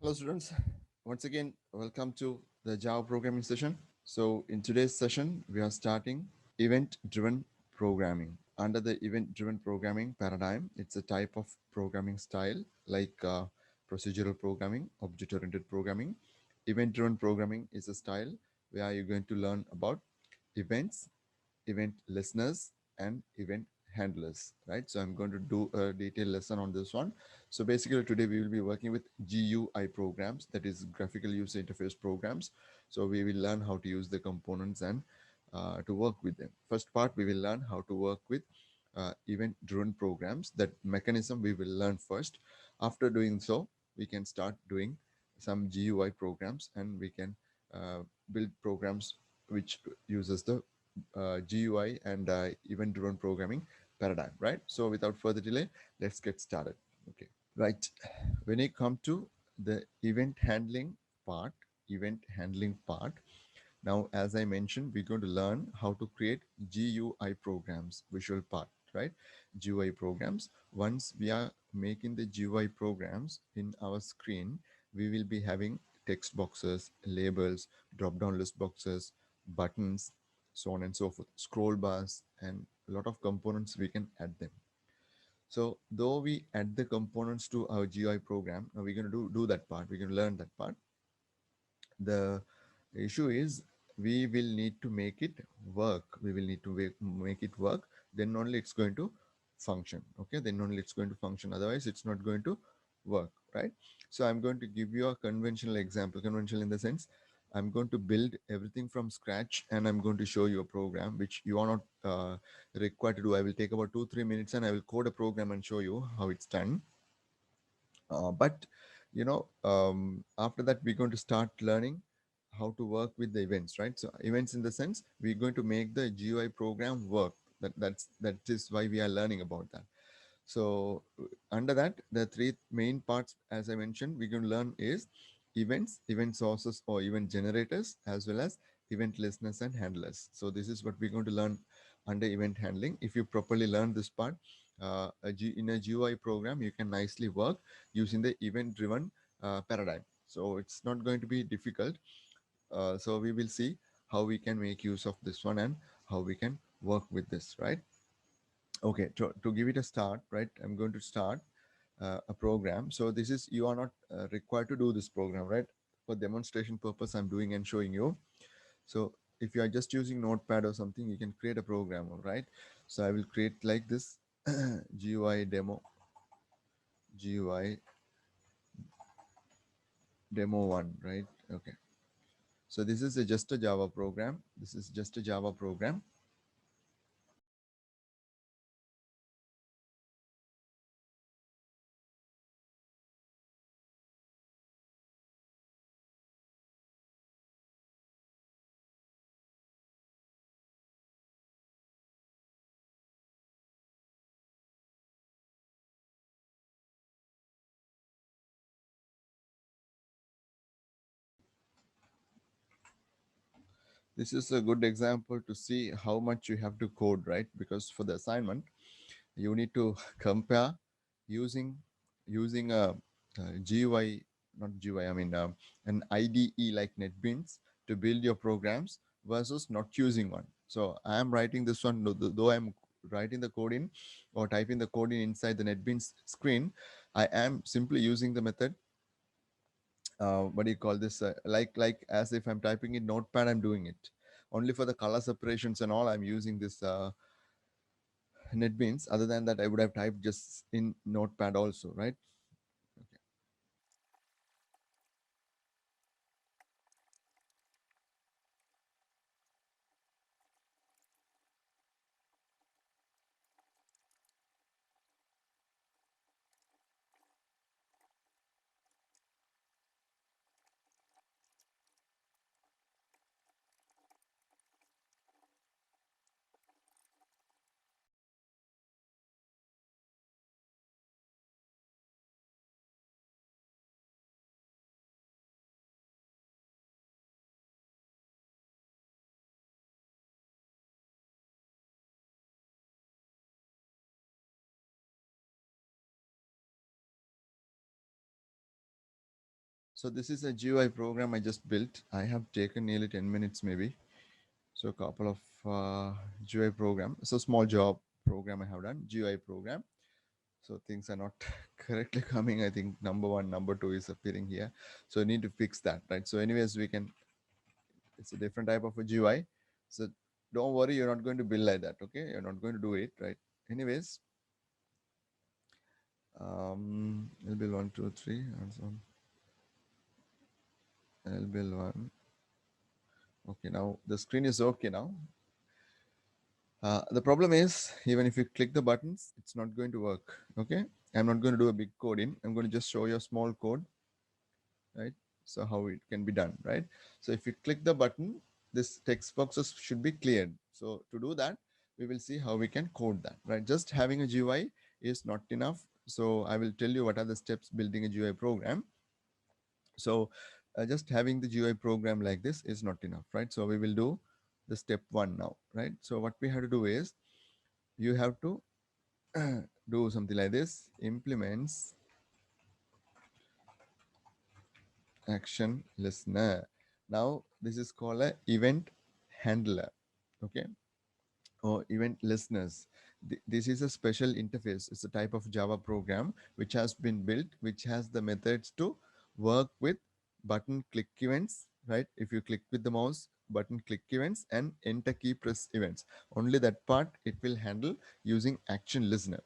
Hello, students. Once again, welcome to the Java programming session. So, in today's session, we are starting event driven programming. Under the event driven programming paradigm, it's a type of programming style like procedural programming, object oriented programming. Event driven programming is a style where you're going to learn about events, event listeners, and event handlers, right? So I'm going to do a detailed lesson on this one. So basically today we will be working with GUI programs, that is graphical user interface programs. So we will learn how to use the components and to work with them. First part, we will learn how to work with event driven programs. That mechanism we will learn first. After doing so, we can start doing some GUI programs, and we can build programs which uses the GUI and event driven programming paradigm, right? So without further delay, let's get started. Okay. Right. When it come to the event handling part, now, as I mentioned, we're going to learn how to create GUI programs, visual part, right? GUI programs. Once we are making the GUI programs in our screen, we will be having text boxes, labels, drop-down list boxes, buttons, so on and so forth, scroll bars, and a lot of components we can add them. So though we add the components to our GUI program, now we're going to do that part. We're going to learn that part. The issue is we will need to make it work. We will need to make it work. Then only it's going to function. Okay. Then only it's going to function. Otherwise, it's not going to work. Right. So I'm going to give you a conventional example. Conventional in the sense I'm going to build everything from scratch, and I'm going to show you a program which you are not required to do. I will take about 2-3 minutes and I will code a program and show you how it's done. But after that we're going to start learning how to work with the events, right? So events in the sense we're going to make the GUI program work. That is why we are learning about that. So under that, the three main parts, as I mentioned, we're going to learn is events, event sources or event generators, as well as event listeners and handlers. So this is what we're going to learn under event handling. If you properly learn this part, in a GUI program, you can nicely work using the event driven paradigm. So it's not going to be difficult. So we will see how we can make use of this one and how we can work with this, right? Okay, to give it a start, right, I'm going to start a program. So this is, you are not required to do this program, right? For demonstration purpose, I'm doing and showing you. So if you are just using Notepad or something, you can create a program, all right? So I will create like this GUI GUI demo one, right? Okay. So this is just a Java program. This is just a Java program. This is a good example to see how much you have to code, right? Because for the assignment, you need to compare using a GUI, not GUI, I mean an IDE like NetBeans to build your programs versus not using one. So I am writing this one, though I'm writing the code in or typing the code in inside the NetBeans screen, I am simply using the method. What do you call this? Like as if I'm typing in Notepad, I'm doing it. Only for the color separations and all, I'm using this NetBeans. Other than that, I would have typed just in Notepad also, right? So this is a GUI program I just built. I have taken nearly 10 minutes maybe. So a couple of GUI program. So small job program I have done, GUI program. So things are not correctly coming. I think number one, number two is appearing here. So I need to fix that, right? So anyways, we can, it's a different type of a GUI. So don't worry, you're not going to build like that, okay? You're not going to do it, right? Anyways, it'll be 1, 2, 3, and so on. LBL1. Okay, now the screen is okay now. The problem is, even if you click the buttons, it's not going to work. Okay, I'm not going to do a big code in. I'm going to just show you a small code, right? So how it can be done, right? So if you click the button, this text boxes should be cleared. So to do that, we will see how we can code that, right? Just having a GUI is not enough. So I will tell you what are the steps building a GUI program. So just having the GUI program like this is not enough, right? So we will do the step one now, right? So what we have to do is you have to do something like this: implements action listener. Now this is called a event handler, okay, or event listeners. This is a special interface. It's a type of Java program which has been built, which has the methods to work with button click events, right? If you click with the mouse, button click events and enter key press events. Only that part it will handle using action listener.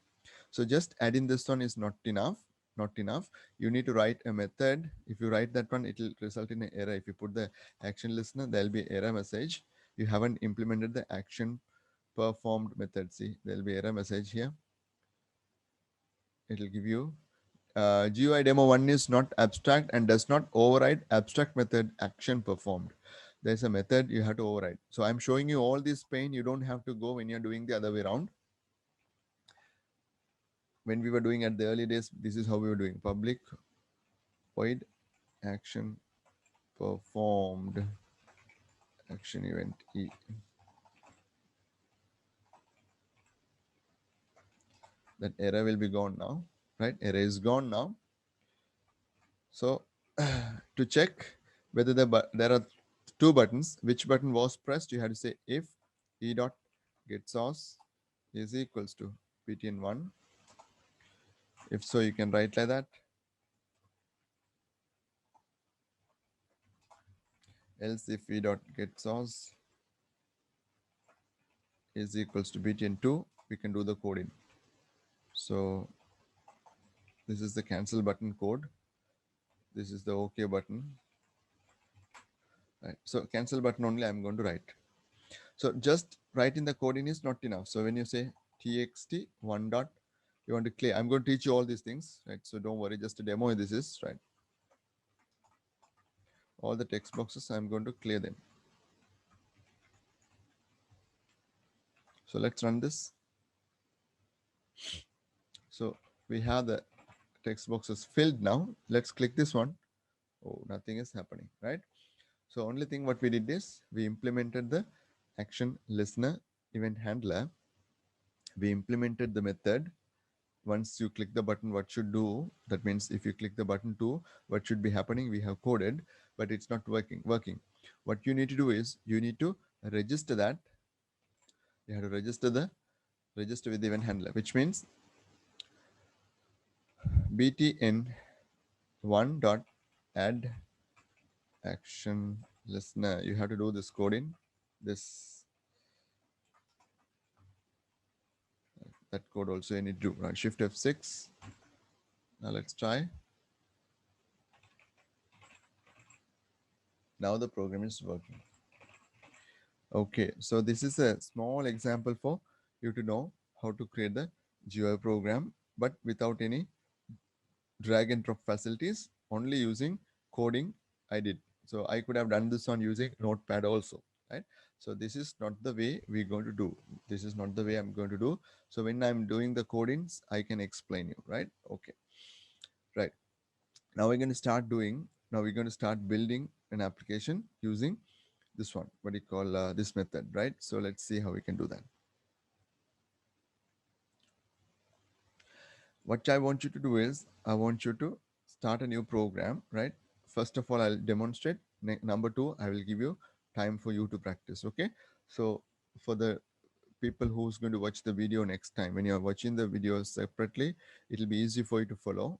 So just adding this one is not enough. Not enough. You need to write a method. If you write that one, it will result in an error. If you put the action listener, there'll be error message. You haven't implemented the action performed method. See, there'll be error message here. It will give you GUI demo 1 is not abstract and does not override abstract method action performed. There's a method you have to override. So I'm showing you all this pain. You don't have to go when you're doing the other way around. When we were doing at the early days, this is how we were doing: public void action performed action event E. That error will be gone now, right? Error is gone now. So to check whether there are two buttons, which button was pressed, you have to say if e dot get source is equals to btn1. If so, you can write like that. Else if e dot get source is equals to btn2, we can do the coding. So this is the cancel button code. This is the OK button. Right. So cancel button only I'm going to write. So just writing the coding is not enough. So when you say txt one dot, you want to clear. I'm going to teach you all these things, right? So don't worry, just a demo this is, right? All the text boxes, I'm going to clear them. So let's run this. So we have the text boxes filled now. Let's click this one. Oh, nothing is happening, right? So only thing what we did is we implemented the action listener event handler. We implemented the method. Once you click the button, what should do, that means if you click the button 2, what should be happening, we have coded, but it's not working. What you need to do is you need to register that. You have to register with the event handler, which means btn1 dot add action listener. You have to do this coding, this, that code also you need to do, right? Shift F6. Now let's try. Now the program is working. Okay, so this is a small example for you to know how to create the GUI program, but without any drag and drop facilities, only using coding I did. So I could have done this on using Notepad also, right? So this is not the way we're going to do. This is not the way I'm going to do. So when I'm doing the codings, I can explain you, right? Okay, right. Now we're going to start doing, now we're going to start building an application using this one, what do you call this method, right? So let's see how we can do that. What I want you to do is I want you to start a new program, right? first of all, I'll demonstrate. Number two, I will give you time for you to practice. Okay. So for the people who's going to watch the video next time, when you're watching the videos separately, it'll be easy for you to follow.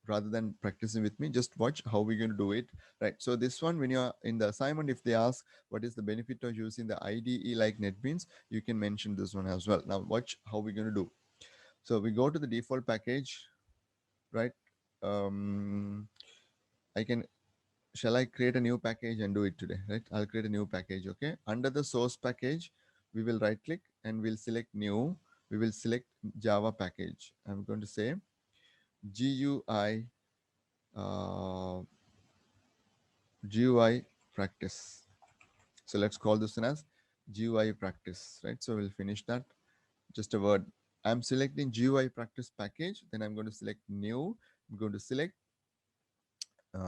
Rather than practicing with me, just watch how we're going to do it. Right. So this one, when you're in the assignment, if they ask what is the benefit of using the IDE like NetBeans, you can mention this one as well. Now watch how we're going to do. So we go to the default package, right? um I can, shall I create a new package and do it today, right? I'll create a new package. Okay, under the source package, we will right click and we'll select new. We will select Java package. I'm going to say GUI, uh, GUI practice. So let's call this one as GUI practice, right? So we'll finish that. Just a word. I'm selecting GUI practice package. Then I'm going to select new. I'm going to select,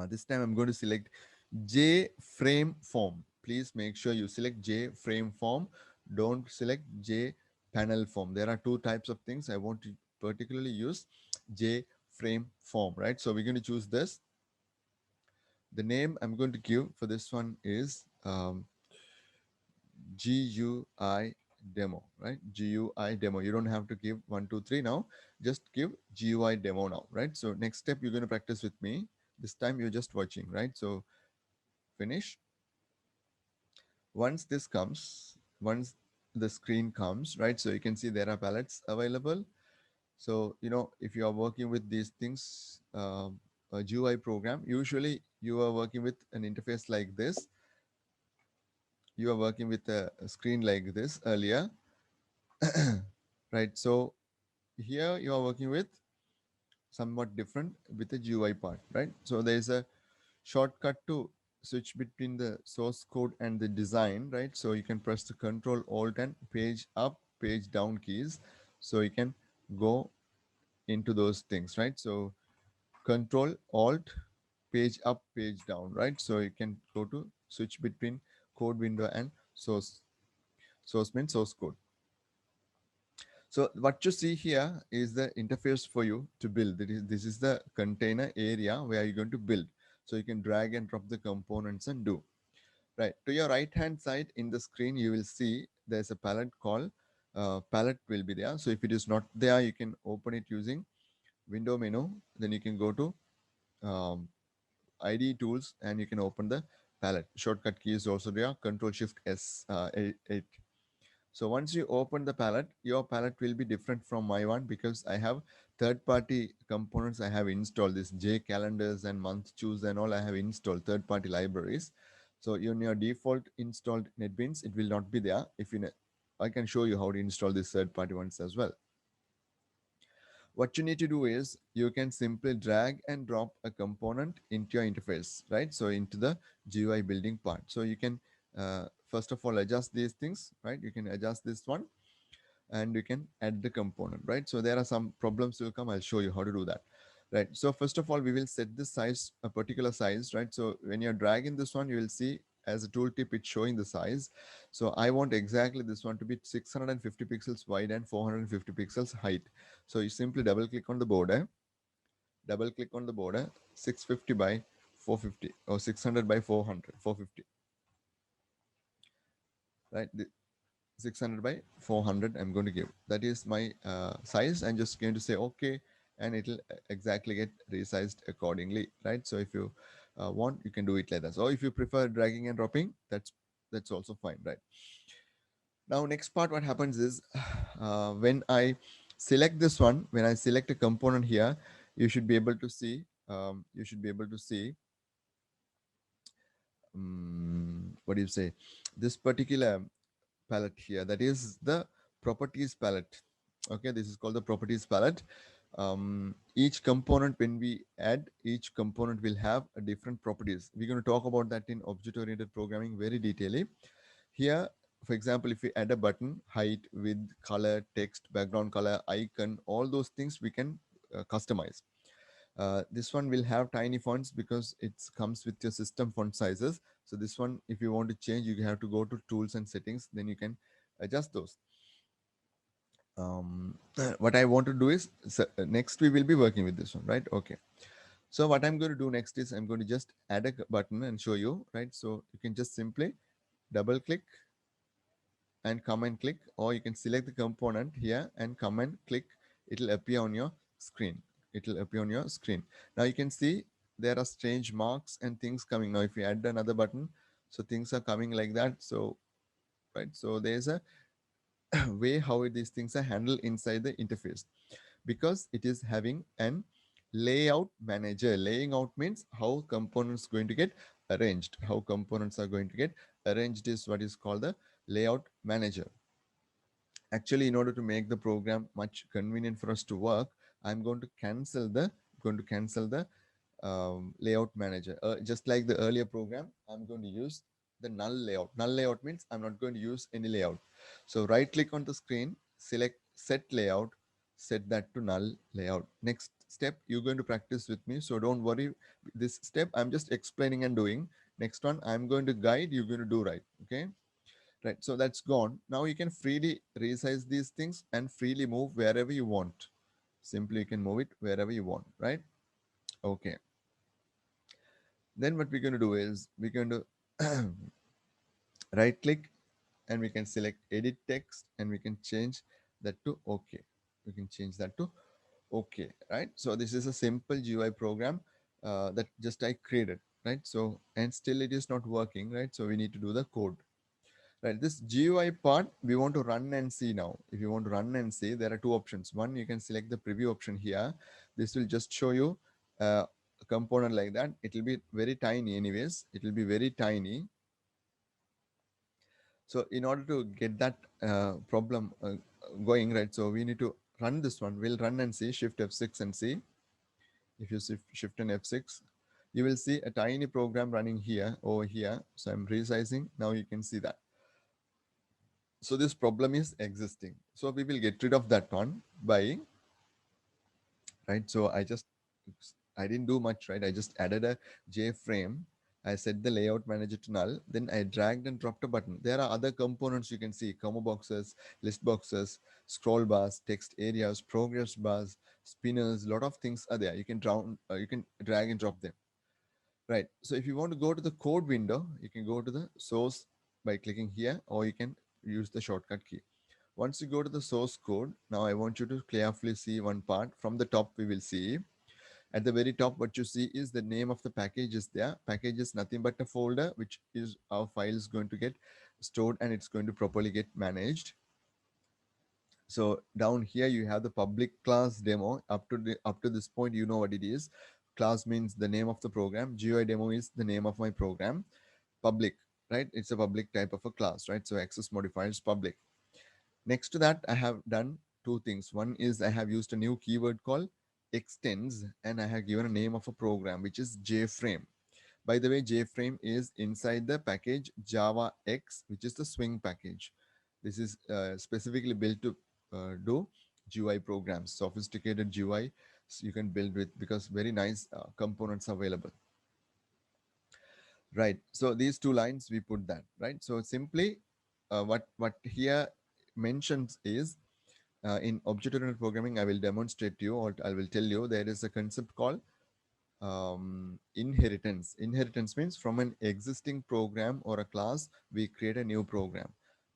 this time I'm going to select J frame form. Please make sure you select J frame form. Don't select J panel form. There are two types of things. I want to particularly use J frame form, right? So we're going to choose this. The name I'm going to give for this one is GUI demo, right? GUI demo. You don't have to give 1, 2, 3 now. Just give GUI demo now, right? So next step, you're going to practice with me. This time you're just watching, right? So finish. Once this comes, once the screen comes, right? So you can see there are palettes available. So, if you are working with these things, a GUI program, usually you are working with an interface like this. You are working with a screen like this earlier, right? So here you are working with somewhat different with the GUI part, right? So there is a shortcut to switch between the source code and the design, right? So you can press the Control Alt and page up, page down keys. So you can go into those things, right? So Control Alt, page up, page down, right? So you can go to switch between code window and source. Source means source code. So what you see here is the interface for you to build. This is the container area where you're going to build. So you can drag and drop the components and do. Right. To your right hand side in the screen, you will see there's a palette called palette will be there. So if it is not there, you can open it using window menu. Then you can go to um, ID tools and you can open the palette. Shortcut key is also there. Control Shift S 8. So once you open the palette, your palette will be different from my one because I have third-party components I have installed. This J calendars and month choose and all I have installed third-party libraries. So in your default installed NetBeans, it will not be there. I can show you how to install these third-party ones as well. What you need to do is you can simply drag and drop a component into your interface, right? So into the GUI building part. So you can first of all adjust these things, right? You can adjust this one and you can add the component, right? So there are some problems will come. I'll show you how to do that, right? So first of all, we will set this size, a particular size, right? So when you're dragging this one, you will see as a tooltip, it's showing the size. So I want exactly this one to be 650 pixels wide and 450 pixels height. So you simply double click on the border, 650 by 450 or 600 by 400, 450, right? 600 by 400 I'm going to give. That is my size. I'm just going to say okay, and it'll exactly get resized accordingly, right? So if you want, you can do it like that. So if you prefer dragging and dropping, that's also fine, right? Now next part, what happens is when I select this one, when I select a component here, you should be able to see what do you say, this particular palette here, that is the properties palette. Okay, this is called the properties palette. Each component, when we add, each component will have a different properties. We're going to talk about that in object oriented programming very detailedly. Here, for example, if we add a button, height, width, color, text, background color, icon, all those things we can customize. This one will have tiny fonts because it comes with your system font sizes. So this one, if you want to change, you have to go to tools and settings, then you can adjust those. What I want to do is, so next we will be working with this one, right? Okay. So what I'm going to do next is I'm going to just add a button and show you, right? So you can just simply double click and come and click, or you can select the component here and come and click. It'll appear on your screen. It'll appear on your screen. Now you can see there are strange marks and things coming. Now if you add another button, so things are coming like that. So right, so there's a way how these things are handled inside the interface, because it is having an layout manager. Laying out means how components going to get arranged. How components are going to get arranged is what is called the layout manager. Actually, in order to make the program much convenient for us to work, I'm going to cancel the layout manager. Just like the earlier program, I'm going to use the null layout. Null layout means I'm not going to use any layout. So right click on the screen, select set layout, set that to null layout. Next step, you're going to practice with me. So don't worry. This step, I'm just explaining and doing. Next one, I'm going to guide, you're going to do right. Okay. Right. So that's gone. Now you can freely resize these things and freely move wherever you want. Simply you can move it wherever you want. Right. Okay. Then what we're going to do is we're going to right click and we can select edit text and we can change that to okay. We can change that to okay, right? So this is a simple GUI program that just I created, right? So and still it is not working, right? So we need to do the code, right? This GUI part we want to run and see now. If you want to run and see, there are two options. One, you can select the preview option here. This will just show you a component like that. It will be very tiny anyways. It will be very tiny. So in order to get that problem going, right, so we need to run this one. We'll run and see, shift F6 and see. If you shift and F6, you will see a tiny program running here, over here. So I'm resizing. Now you can see that. So this problem is existing. So we will get rid of that one by, right? So I didn't do much, right? I just added a JFrame. I set the layout manager to null. Then I dragged and dropped a button. There are other components you can see: combo boxes, list boxes, scroll bars, text areas, progress bars, spinners. Lot of things are there. You can drag and drop them. Right. So if you want to go to the code window, you can go to the source by clicking here, or you can use the shortcut key. Once you go to the source code, now I want you to carefully see one part. From the top, we will see at the very top, what you see is the name of the package is there. Package is nothing but a folder, which is our file is going to get stored and it's going to properly get managed. So down here you have the public class demo. Up to this point, you know what it is. Class means the name of the program. GUI demo is the name of my program. Public, right? It's a public type of a class, right? So access modifier is public. Next to that, I have done two things. One is I have used a new keyword called extends, and I have given a name of a program which is JFrame. By the way, JFrame is inside the package Java X, which is the Swing package. This is specifically built to do GUI programs, sophisticated GUI. So you can build with, because very nice components available. Right. So these two lines we put that, right. So simply what here mentions is in object-oriented programming, I will demonstrate to you, or I will tell you, there is a concept called inheritance. Inheritance means from an existing program or a class, we create a new program.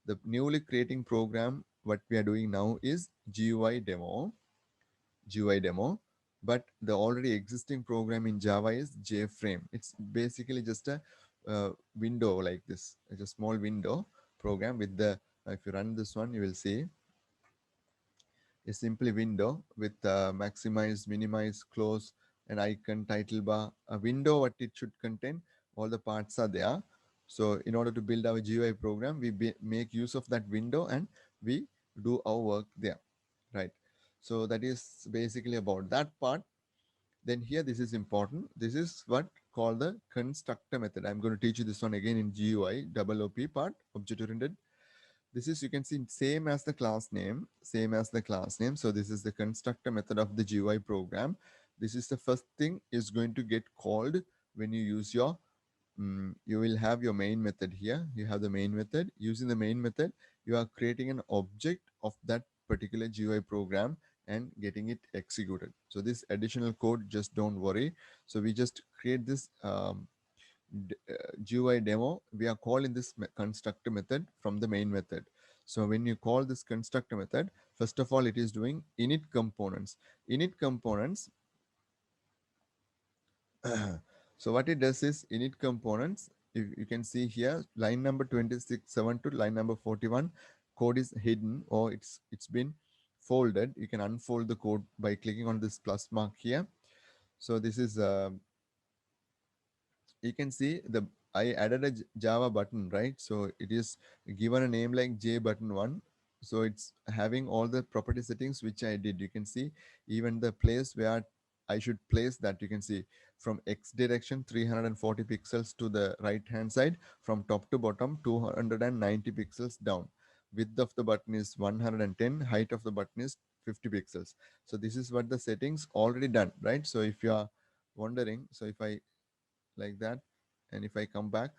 The newly creating program, what we are doing now is GUI demo, GUI demo, but the already existing program in Java is JFrame. It's basically just a window like this. It's a small window program with the, if you run this one, you will see a simply window with maximize, minimize, close, an icon, title bar, a window, what it should contain, all the parts are there. So in order to build our GUI program, we make use of that window and we do our work there, right? So that is basically about that part. Then here, this is important. This is what called the constructor method. I'm going to teach you this one again in GUI, double OP part, object oriented. This is, you can see, same as the class name, same as the class name. So this is the constructor method of the GUI program. This is the first thing is going to get called when you use your, you will have your main method here. You have the main method. Using the main method, you are creating an object of that particular GUI program. and getting it executed. So this additional code, just don't worry. So we just create this GUI demo. We are calling this constructor method from the main method. So when you call this constructor method, first of all, it is doing init components. Init components. So what it does is init components. If you can see here, line number 26.7 to line number 41, code is hidden or it's been folded. You can unfold the code by clicking on this plus mark here. So this is you can see the I added a Java button, right? So it is given a name like J button one. So it's having all the property settings which I did. You can see even the place where I should place that. You can see from X direction 340 pixels to the right hand side, from top to bottom 290 pixels down. Width of the button is 110, height of the button is 50 pixels. So this is what the settings already done, right? So if you are wondering, so if I like that, and if I come back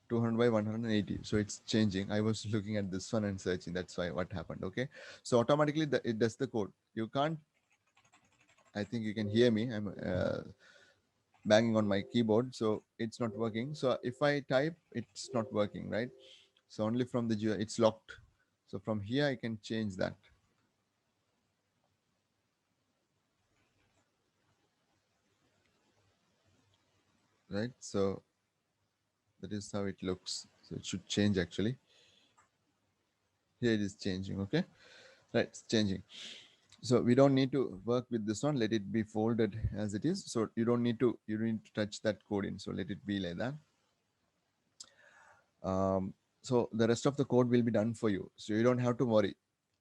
200 by 180, so it's changing. I was looking at this one and searching, that's why what happened. Okay, so automatically it does the code. You can't, I think you can hear me, I'm banging on my keyboard, so it's not working. So if I type, it's not working, right? So only from the GUI it's locked. So from here I can change that, right? So that is how it looks. So it should change actually. Here it is changing. Okay, right, it's changing. So we don't need to work with this one. Let it be folded as it is. So you don't need to touch that code in. So let it be like that. So the rest of the code will be done for you. So you don't have to worry.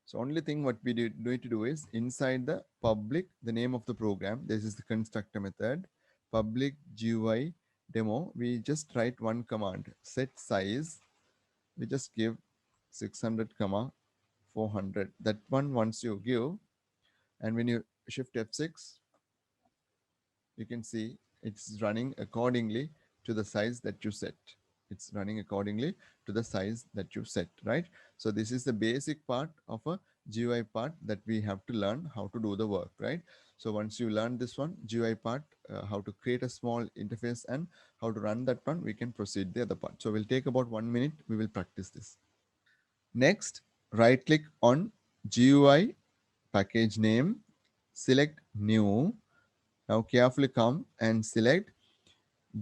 So only thing what we need to do is inside the public, the name of the program. This is the constructor method, public GUI demo. We just write one command, set size. We just give 600 comma 400. That one once you give, and when you shift F6, you can see it's running accordingly to the size that you set. It's running accordingly to the size that you set, right? So this is the basic part of a GUI part that we have to learn how to do the work, right? So once you learn this one, GUI part, how to create a small interface and how to run that one, we can proceed the other part. So we'll take about 1 minute. We will practice this. Next, right click on GUI package name, select new. Now carefully come and select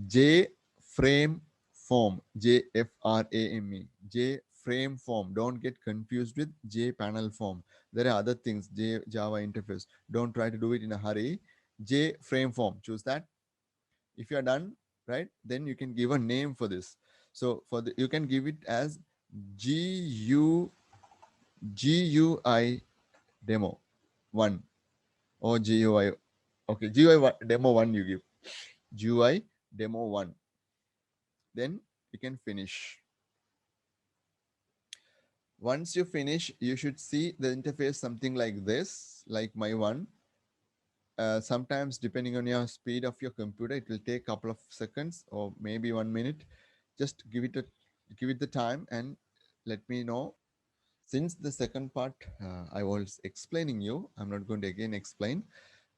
J frame form, JFRAME, J frame form. Don't get confused with J panel form. There are other things, J Java interface. Don't try to do it in a hurry. J frame form, choose that. If you are done, right, then you can give a name for this. So for the, you can give it as GU GUI demo 1 or GUI. Okay, GUI demo 1 you give. GUI demo 1. Then you can finish. Once you finish, you should see the interface something like this, like my one. Sometimes depending on your speed of your computer, it will take a couple of seconds or maybe 1 minute. Just give it the time and let me know. Since the second part I was explaining you, I'm not going to again explain.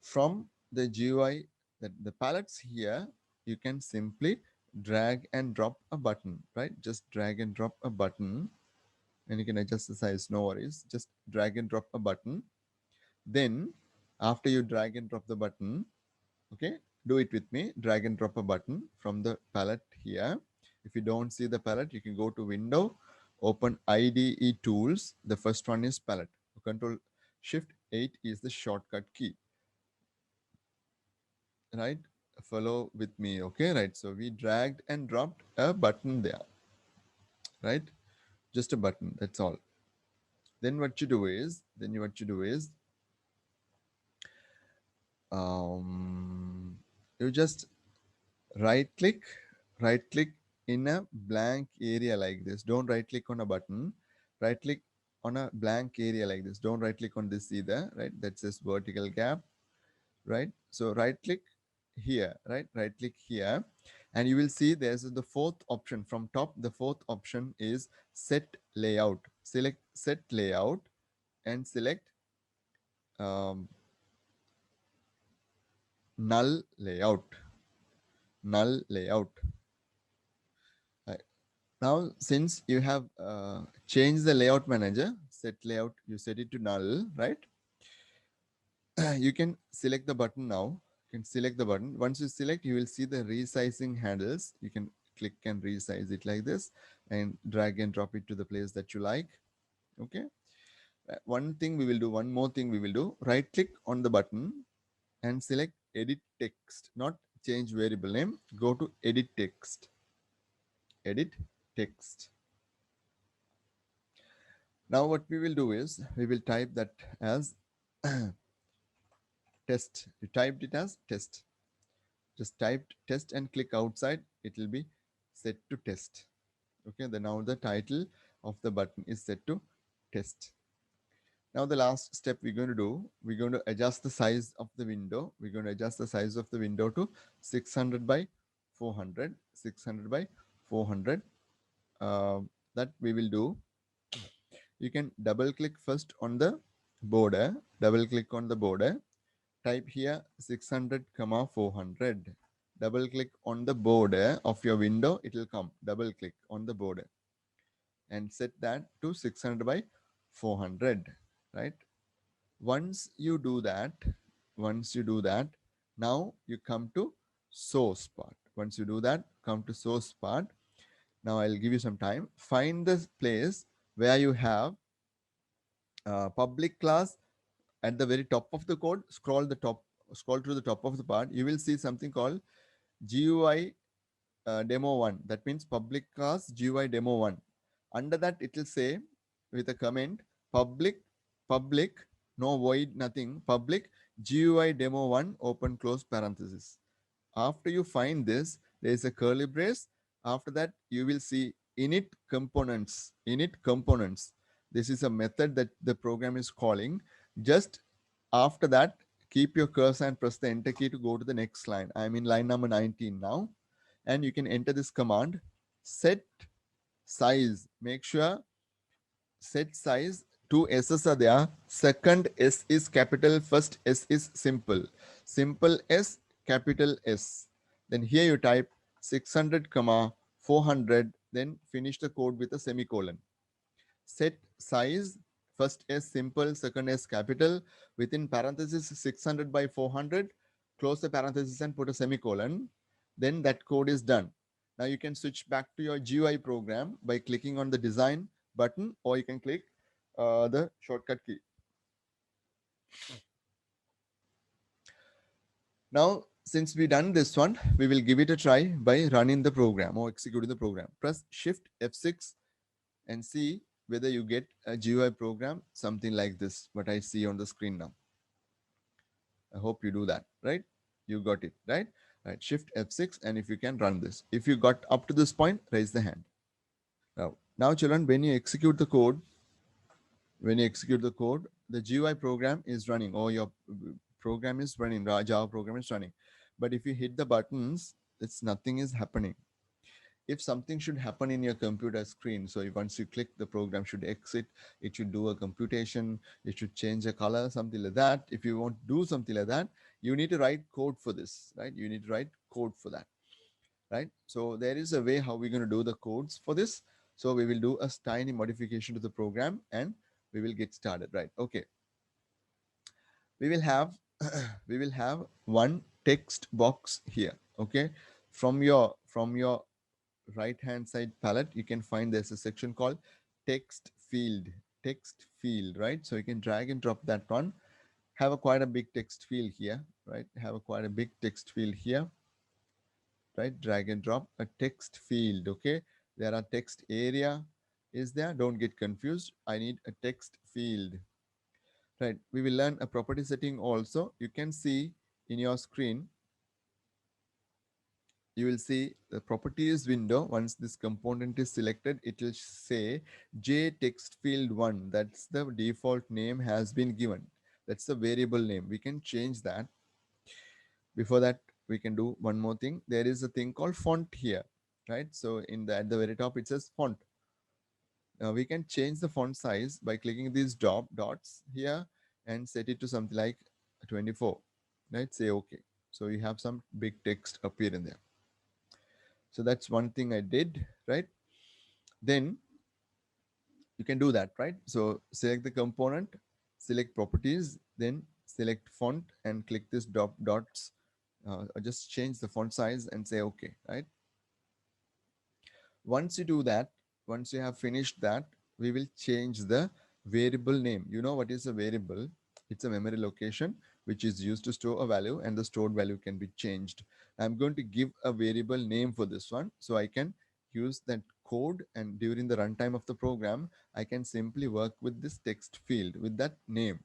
From the GUI, the palettes here, you can simply drag and drop a button, right? Just drag and drop a button and you can adjust the size, no worries. Just drag and drop a button. Then after you drag and drop the button, okay, do it with me. Drag and drop a button from the palette here. If you don't see the palette, you can go to window, open IDE tools. The first one is palette. Control Shift 8 is the shortcut key, right? Follow with me, okay? Right, so we dragged and dropped a button there, right? Just a button, that's all. Then what you do is you just right click right click in a blank area like this. Don't right click on a button. Right click on a blank area like this. Don't right click on this either, right? That says vertical gap, right? So right click here, right click here, and you will see there's the fourth option from top. The fourth option is set layout. Select set layout and select um, null layout. Null layout. Right. Now, since you have changed the layout manager, set layout, you set it to null, right? You can select the button now. You can select the button. Once you select, you will see the resizing handles. You can click and resize it like this and drag and drop it to the place that you like. Okay. One thing we will do, one more thing we will do, right click on the button and select edit text, not change variable name. Go to edit text. Edit text. Now what we will do is we will type that as test. You typed it as test. Just type test and click outside. It will be set to test. Okay, then now the title of the button is set to test. Now the last step we're going to do, we're going to adjust the size of the window. We're going to adjust the size of the window to 600 by 400. 600 by 400. That we will do. You can double click first on the border. Double click on the border. Type here 600 comma 400. Double click on the border of your window. It will come. Double click on the border and set that to 600 by 400. Right. Once you do that, now you come to source part. Once you do that, come to source part. Now I'll give you some time. Find the place where you have public class at the very top of the code. Scroll to the top of the part. You will see something called GUI demo 1. That means public class GUI demo 1. Under that, it will say with a comment public, no void, nothing, public GUI demo 1 open close parenthesis. After you find this, there is a curly brace. After that, you will see init components. Init components. This is a method that the program is calling. Just after that, keep your cursor and press the enter key to go to the next line. I'm in line number 19 now. And you can enter this command, set size. Make sure set size, two S's are there. Second S is capital, first S is simple. Simple S, capital S. Then here you type 600 comma 400, then finish the code with a semicolon. Set size, first S simple, second S capital, within parenthesis 600 by 400, close the parenthesis and put a semicolon. Then that code is done. Now you can switch back to your GUI program by clicking on the design button, or you can click the shortcut key. Now, since we done this one, we will give it a try by running the program or executing the program. Press Shift F6 and see whether you get a GUI program, something like this, what I see on the screen now. I hope you do that, right? You got it, right? Right, Shift F6, and if you can run this. If you got up to this point, raise the hand. Now children, when you execute the code, the GUI program is running, or your program is running, Java program is running. But if you hit the buttons, it's nothing is happening. If something should happen in your computer screen, so once you click, the program should exit, it should do a computation, it should change a color, something like that. If you want to do something like that, you need to write code for this, right? You need to write code for that, right? So there is a way how we're going to do the codes for this. So we will do a tiny modification to the program and we will get started, right? Okay. We will have we will have one text box here. Okay. From your right hand side palette, you can find there's a section called text field. Text field, right? So you can drag and drop that one. Have a quite a big text field here, right? Have a quite a big text field here, right? Drag and drop a text field. Okay, there are text area is there. Don't get confused. I need a text field, right? We will learn a property setting also. You can see in your screen, you will see the properties window. Once this component is selected, it will say J text field 1. That's the default name has been given. That's the variable name. We can change that. Before that, we can do one more thing. There is a thing called font here, right? So in the at the very top, it says font. We can change the font size by clicking these dots here and set it to something like 24, right? Say okay. So you have some big text appear in there. So that's one thing I did, right? Then you can do that, right? So select the component, select properties, then select font and click this dots. Just change the font size and say okay, right? Once you do that, once you have finished that, we will change the variable name. You know what is a variable? It's a memory location which is used to store a value, and the stored value can be changed. I'm going to give a variable name for this one so I can use that code, and during the runtime of the program I can simply work with this text field with that name.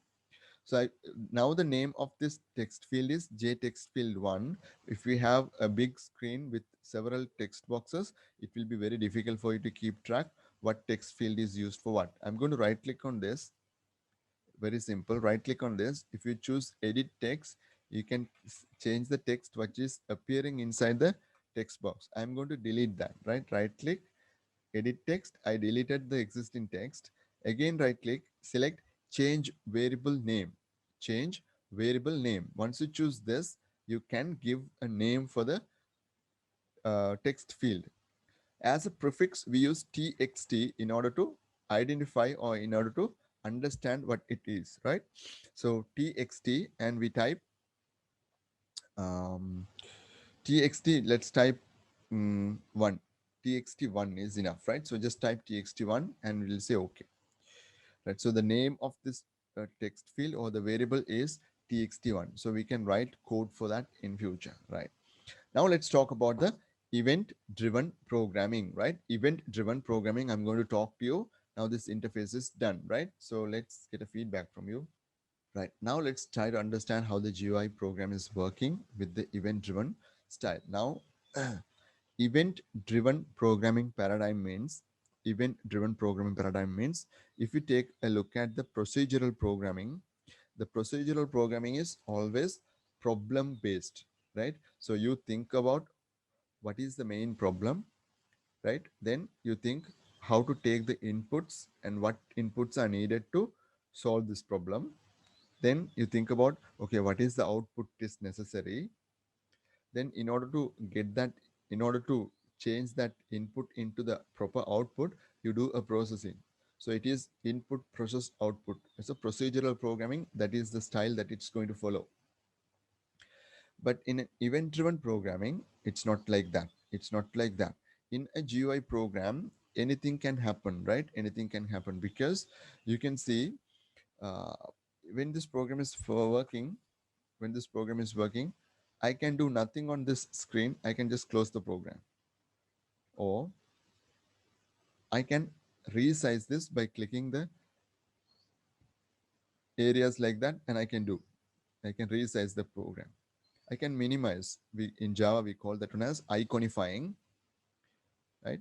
So now the name of this text field is jtextfield1. If we have a big screen with several text boxes, it will be very difficult for you to keep track what text field is used for what. I'm going to right click on this. Very simple. Right click on this. If you choose edit text, you can change the text which is appearing inside the text box. I'm going to delete that, right? Right click, edit text. I deleted the existing text. Again, right click, select change variable name. Change variable name. Once you choose this, you can give a name for the text field. As a prefix, we use txt in order to identify or in order to understand what it is, right? So txt, and we type um, txt. Let's type 1. Txt1 is enough, right? So just type txt1 and we'll say okay, right? So the name of this text field or the variable is txt1. So we can write code for that in future, right? Now let's talk about the event driven programming, right? Event driven programming, I'm going to talk to you. Now this interface is done, right? So let's get a feedback from you. Right, now let's try to understand how the GUI program is working with the event driven style. Now event driven programming paradigm means if you take a look at the procedural programming, the procedural programming is always problem based, right? So you think about what is the main problem, right? Then you think how to take the inputs and what inputs are needed to solve this problem. Then you think about, okay, what is the output is necessary. Then in order to get that, in order to change that input into the proper output, you do a processing. So it is input process output. It's a procedural programming. That is the style that it's going to follow. But in an event driven programming, it's not like that. It's not like that. In a GUI program, anything can happen, right? Anything can happen, because you can see uh, when this program is working, when this program is working, I can do nothing on this screen. I can just close the program, or I can resize this by clicking the areas like that, and I can resize the program. I can minimize. We in Java we call that one as iconifying, right?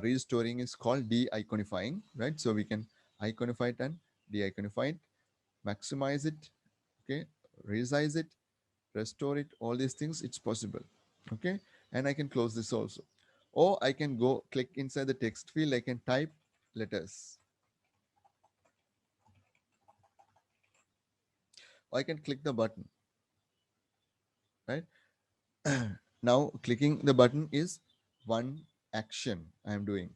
Restoring is called de-iconifying, right? So we can iconify it and de-iconify it, maximize it, okay, resize it, restore it, all these things, it's possible, okay? And I can close this also. Or I can go click inside the text field, I can type letters, or I can click the button, right? Now clicking the button is one action I am doing.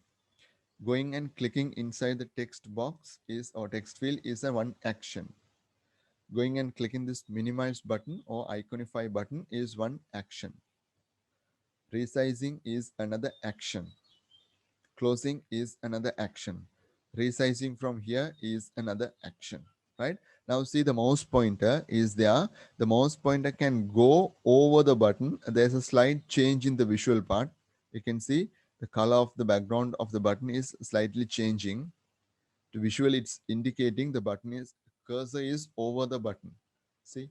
Going and clicking inside the text box is, or text field is a one action. Going and clicking this minimize button or iconify button is one action. Resizing is another action. Closing is another action. Resizing from here is another action, right? Now see, the mouse pointer is there. The mouse pointer can go over the button. There's a slight change in the visual part. You can see the color of the background of the button is slightly changing. To visual, it's indicating the button is, cursor is over the button. See,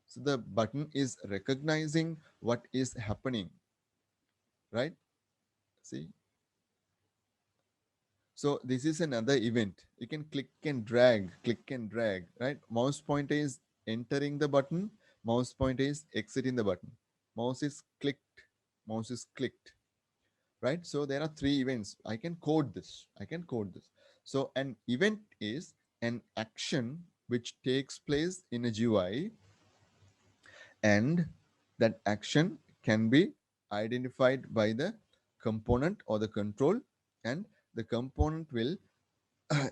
so the button is recognizing what is happening, right? See, so this is another event. You can click and drag, right? Mouse pointer is entering the button, mouse pointer is exiting the button. Mouse is clicked, mouse is clicked, right? So there are three events. I can code this. I can code this. So an event is an action which takes place in a GUI, and that action can be identified by the component or the control, and the component will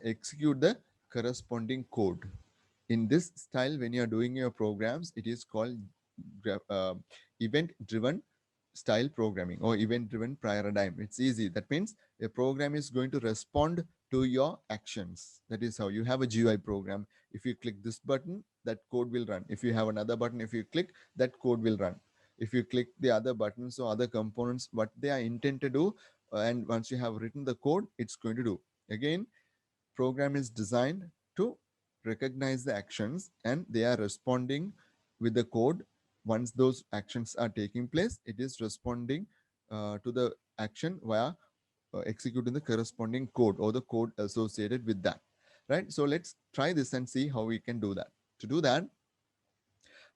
execute the corresponding code. In this style, when you are doing your programs, it is called event driven style programming or event driven paradigm. It's easy. That means a program is going to respond to your actions. That is how you have a GUI program. If you click this button, that code will run. If you have another button, if you click, that code will run. If you click the other buttons or other components, what they are intended to do, and once you have written the code, it's going to do. Again, program is designed to recognize the actions, and they are responding with the code. Once those actions are taking place, it is responding to the action via executing the corresponding code or the code associated with that, right? So let's try this and see how we can do that. To do that,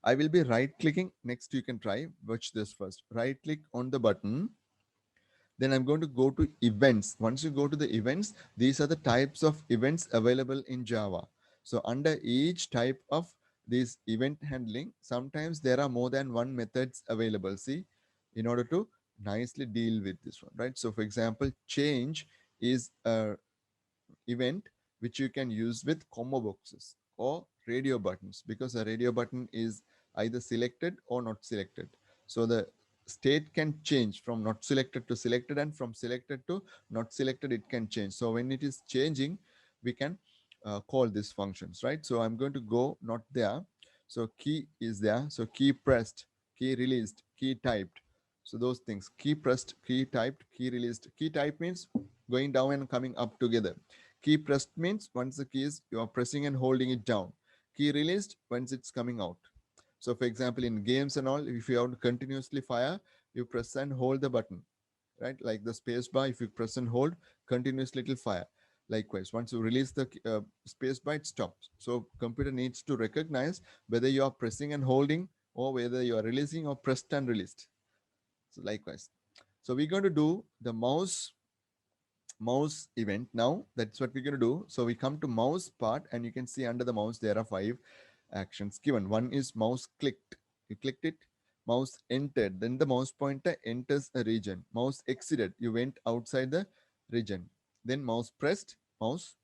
I will be right clicking. Next, you can try. Watch this first. Right click on the button, then I'm going to go to events. Once you go to the events, these are the types of events available in Java. So under each type of this event handling, sometimes there are more than one methods available. See, in order to nicely deal with this one, right? So for example, change is a event which you can use with combo boxes or radio buttons, because a radio button is either selected or not selected. So the state can change from not selected to selected, and from selected to not selected it can change. So when it is changing, we can call these functions, right? So I'm going to go not there. So key is there. So key pressed, key released, key typed. So those things: key pressed, key typed, key released. Key type means going down and coming up together. Key pressed means once the key is, you are pressing and holding it down. Key released once it's coming out. So for example, in games and all, if you have to continuously fire, you press and hold the button, right? Like the space bar, if you press and hold, continuously it will fire. Likewise, once you release the space bar, it stops. So computer needs to recognize whether you are pressing and holding or whether you are releasing or pressed and released. So likewise. So we're going to do the mouse event now. That's what we're going to do. So we come to mouse part, and you can see under the mouse there are 5 actions given. One is mouse clicked. You clicked it. Mouse entered, then the mouse pointer enters a region. Mouse exited, you went outside the region. Then mouse pressed, mouse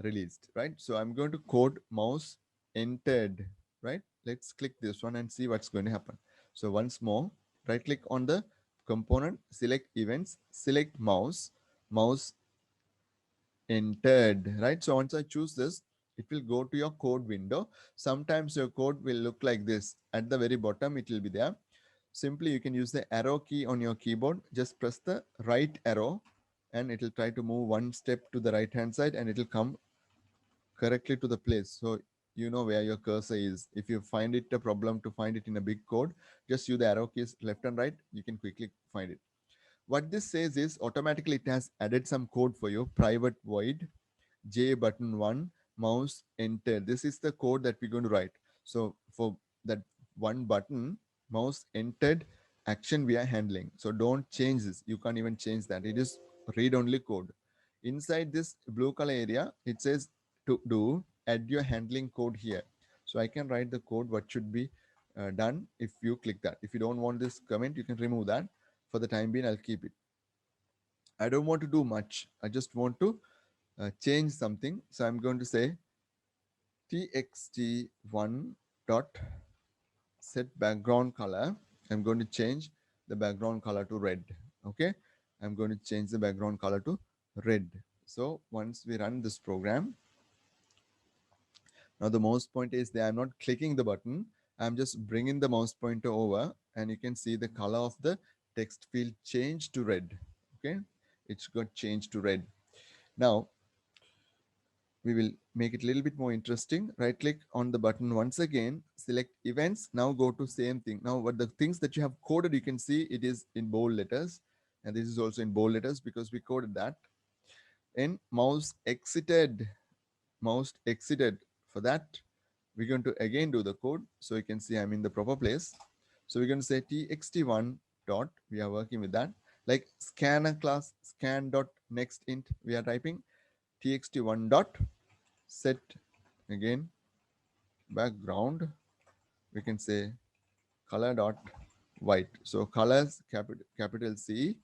released, right? So I'm going to code mouse entered, right? Let's click this one and see what's going to happen. So once more, right click on the component, select events, select mouse entered, right? So once I choose this, it will go to your code window. Sometimes your code will look like this. At the very bottom, it will be there. Simply, you can use the arrow key on your keyboard. Just press the right arrow, and it will try to move one step to the right hand side, and it will come correctly to the place. So you know where your cursor is. If you find it a problem to find it in a big code, just use the arrow keys left and right. You can quickly find it. What this says is automatically it has added some code for you. Private void J button 1 mouse enter. This is the code that we're going to write. So for that one button, mouse entered action we are handling. So don't change this. You can't even change that. It is read only code. Inside this blue color area, it says to do, add your handling code here. So I can write the code what should be done if you click that. If you don't want this comment, you can remove that. For the time being, I'll keep it. I don't want to do much. I just want to change something. So I'm going to say txt1 dot set background color. I'm going to change the background color to red. Okay, I'm going to change the background color to red. So once we run this program, now the mouse pointer is there. I'm not clicking the button. I'm just bringing the mouse pointer over, and you can see the color of the text field change to red. Okay, it's got changed to red. Now we will make it a little bit more interesting. Right click on the button once again, select events. Now go to same thing. Now what the things that you have coded, you can see it is in bold letters, and this is also in bold letters because we coded that. In mouse exited, mouse exited. For that, we're going to again do the code, so you can see I'm in the proper place. So we're going to say txt1 dot, we are working with that, Like scanner class scan dot next int, we are typing txt1 dot set, again background, we can say color dot white. So colors capital C,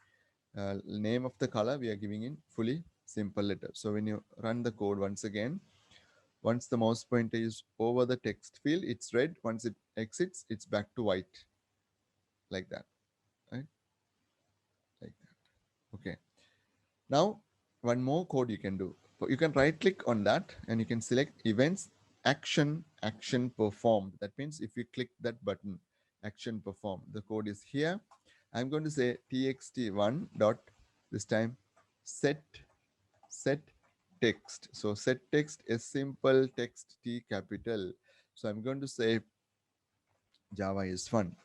name of the color we are giving in fully simple letter. So when you run the code once again, once the mouse pointer is over the text field, it's red. Once it exits, it's back to white, like that, right? Like that. Okay. Now, one more code you can do. You can right click on that and you can select events, action performed. That means if you click that button, action performed, the code is here. I'm going to say txt1 dot, this time set set text. So set text is simple text T capital. So I'm going to say Java is fun,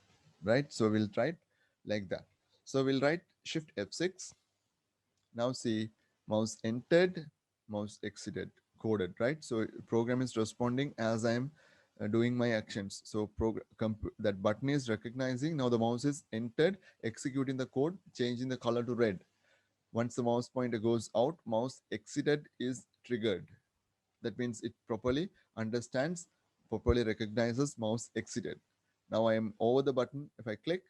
right? So we'll try it like that. So we'll write shift F6. Now see, mouse entered, mouse exited, coded, right? So program is responding as I'm doing my actions. So that button is recognizing. Now the mouse is entered, executing the code, changing the color to red. Once the mouse pointer goes out, mouse exited is triggered. That means it properly understands, properly recognizes mouse exited. Now I am over the button. If I click,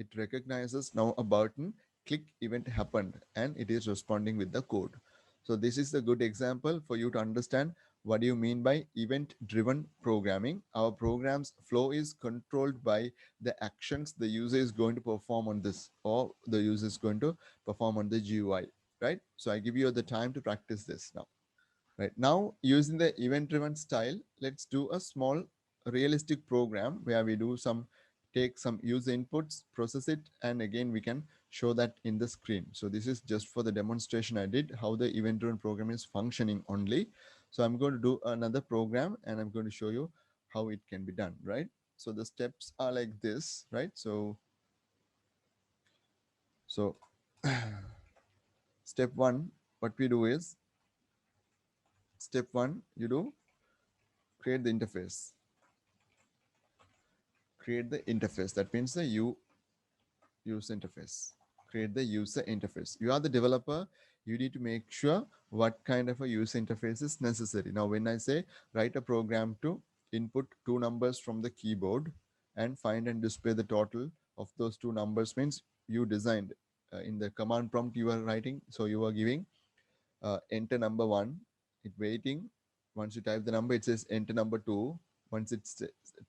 it recognizes now a button, click event happened, and it is responding with the code. So this is a good example for you to understand what do you mean by event driven programming. Our program's flow is controlled by the actions the user is going to perform on this, or the user is going to perform on the GUI, right? So I give you the time to practice this now. Right now, using the event-driven style, let's do a small realistic program where we do take some user inputs, process it, and again, we can show that in the screen. So this is just for the demonstration I did, how the event-driven program is functioning only. So I'm going to do another program and I'm going to show you how it can be done, right? So the steps are like this, right? So step one, what we do is, step one, you do create the interface. Create the interface. That means the user interface. Create the user interface. You are the developer. You need to make sure what kind of a user interface is necessary. Now, when I say write a program to input two numbers from the keyboard and find and display the total of those two numbers, means you designed in the command prompt you are writing. So you are giving enter number one, it waiting. Once you type the number, it says enter number two. Once it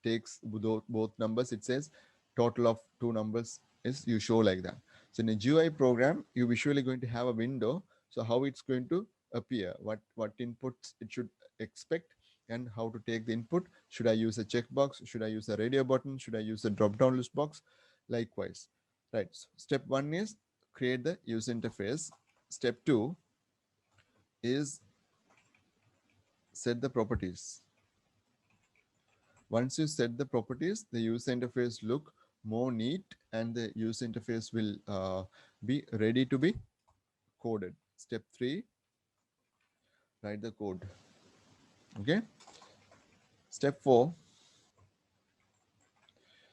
takes both numbers, it says total of two numbers is you show like that. So in a GUI program, you visually going to have a window. So how it's going to appear, what inputs it should expect, and how to take the input. Should I use a checkbox? Should I use a radio button? Should I use a drop down list box? Likewise, right? So step one is create the user interface. Step two is set the properties. Once you set the properties, the user interface look more neat and the user interface will be ready to be coded. Step three, write the code. Okay. Step four,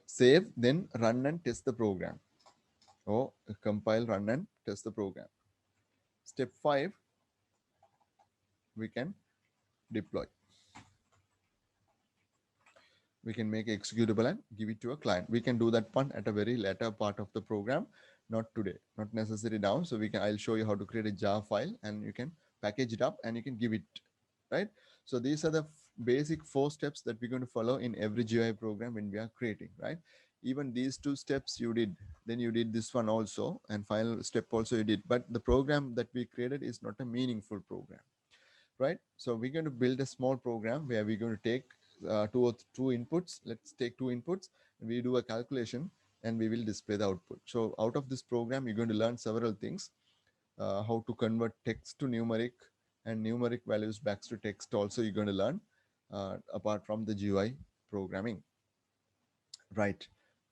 save, then run and test the program, or compile, run and test the program. Step five, we can deploy. We can make executable and give it to a client. We can do that one at a very later part of the program, not today, not necessary now. So I'll show you how to create a jar file and you can package it up and you can give it, right? So these are the basic four steps that we're going to follow in every GUI program when we are creating, right? Even these two steps you did, then you did this one also, and final step also you did, but the program that we created is not a meaningful program, right? So we're going to build a small program where we're going to take two inputs. Let's take two inputs. We do a calculation and we will display the output. So out of this program, you're going to learn several things. How to convert text to numeric and numeric values back to text also you're going to learn apart from the GUI programming, right?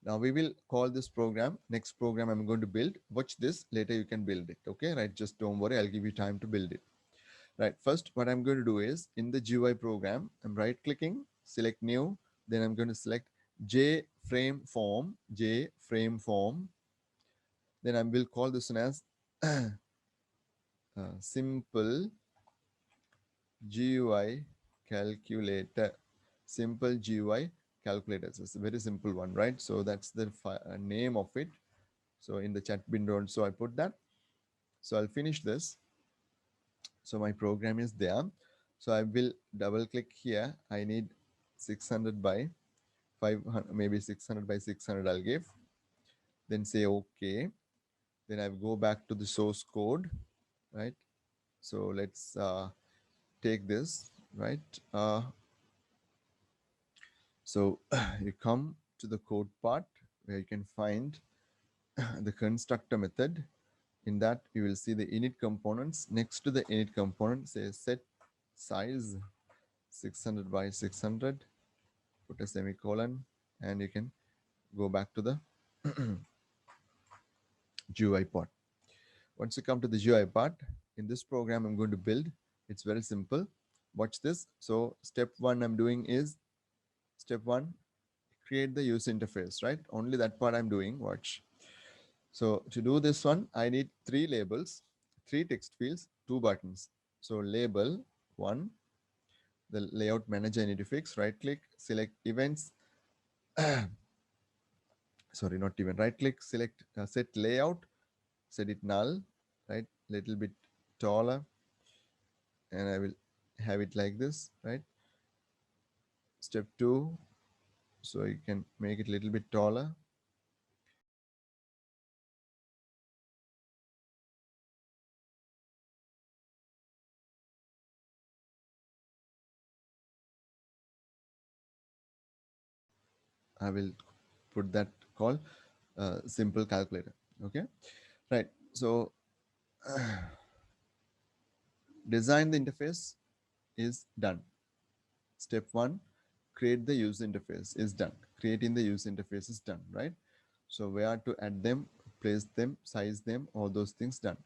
Now we will call this program, next program I'm going to build. Watch this, later you can build it, okay? Right, just don't worry, I'll give you time to build it. Right, first what I'm going to do is in the GUI program, I'm right clicking, select new, then I'm going to select J frame form, Then I will call this one as simple GUI calculator. Simple GUI calculator. So it's a very simple one, right? So that's the name of it. So in the chat window, so I put that. So I'll finish this. So my program is there. So I will double click here. I need 600 by 500, maybe 600 by 600 I'll give. Then say okay. Then I go back to the source code, right? So let's take this, right? So you come to the code part where you can find the constructor method. In that, you will see the init components. Next to the init component, say set size 600 by 600, put a semicolon, and you can go back to the GUI part. Once you come to the GUI part, in this program I'm going to build, it's very simple. Watch this. So step one I'm doing is, step one, create the user interface, right? Only that part I'm doing, watch. So to do this one, I need 3 labels, 3 text fields, 2 buttons. So label 1, the layout manager I need to fix, right click, select events, sorry, not even, right click, select set layout, set it null, right, little bit taller, and I will have it like this, right? Step 2, so you can make it a little bit taller. I will put that call simple calculator. Okay, right. So design the interface is done. Step 1, create the user interface is done. Creating the user interface is done, right? So where to add them, place them, size them, all those things done.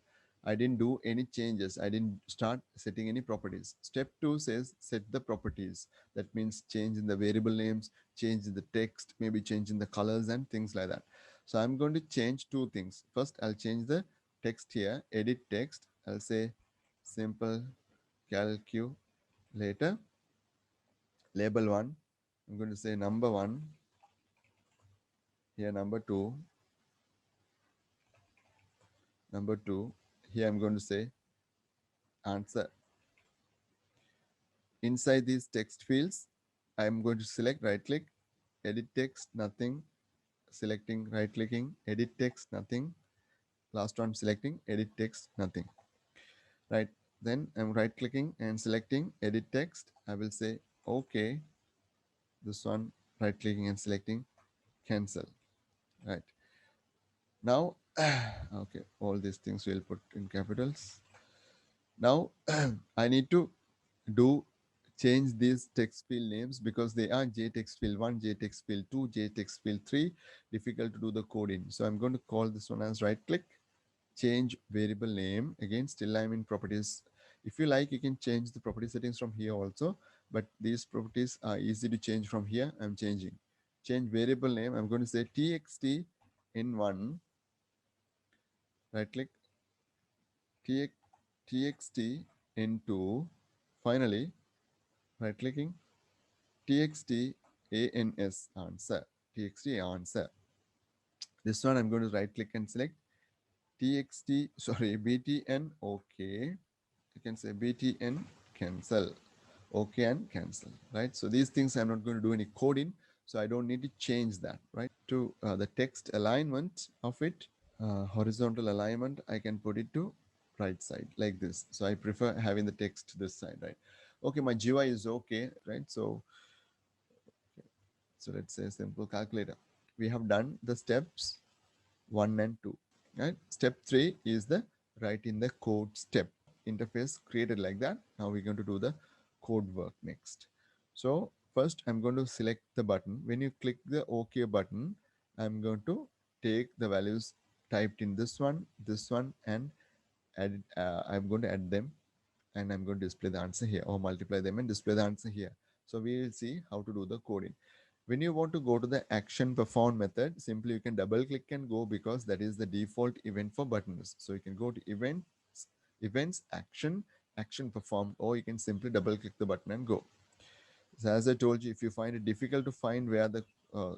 I didn't do any changes. I didn't start setting any properties. Step 2 says set the properties. That means change in the variable names, change in the text, maybe change in the colors and things like that. So I'm going to change 2 things. First, I'll change the text here, edit text. I'll say simple calculator. Label 1, I'm going to say number 1, here number 2, number 2, here I'm going to say answer. Inside these text fields, I'm going to select, right click, edit text, nothing, selecting, right clicking, edit text, nothing, last one selecting, edit text, nothing, right? Then I'm right clicking and selecting edit text. I will say okay, this one, right clicking and selecting cancel, right? Now okay, all these things we'll put in capitals. Now I need to do change these text field names because they are JText field 1, JText field 2, JText field 3. Difficult to do the coding. So I'm going to call this one as right click, change variable name. Again, still I'm in properties. If you like, you can change the property settings from here also, but these properties are easy to change from here. I'm changing. Change variable name. I'm going to say txt in 1, right click, txt into, finally right clicking, txt answer, txt answer. This one I'm going to right click and select txt, sorry, btn, okay, you can say btn cancel, okay, and cancel, right? So these things I'm not going to do any coding, so I don't need to change that, right? To the text alignment of it, horizontal alignment, I can put it to right side like this. So I prefer having the text this side, right? Okay, my GUI is okay, right? So let's say simple calculator. We have done the steps 1 and 2, right? Step 3 is the write in the code step. Interface created like that. Now we're going to do the code work next. So first I'm going to select the button. When you click the OK button, I'm going to take the values typed in this one, and add, I'm going to add them, and I'm going to display the answer here, or multiply them and display the answer here. So we will see how to do the coding. When you want to go to the action perform method, simply you can double click and go, because that is the default event for buttons. So you can go to events, action perform, or you can simply double click the button and go. So as I told you, if you find it difficult to find where the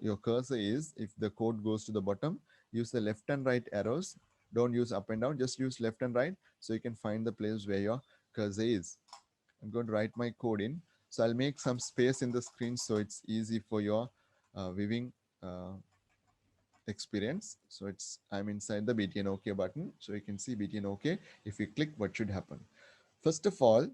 your cursor is, if the code goes to the bottom, use the left and right arrows. Don't use up and down, just use left and right, so you can find the place where your cursor is. I'm going to write my code in. So I'll make some space in the screen so it's easy for your viewing uh, experience. So I'm inside the BTN OK button. So you can see BTN OK. If you click, what should happen? First of all,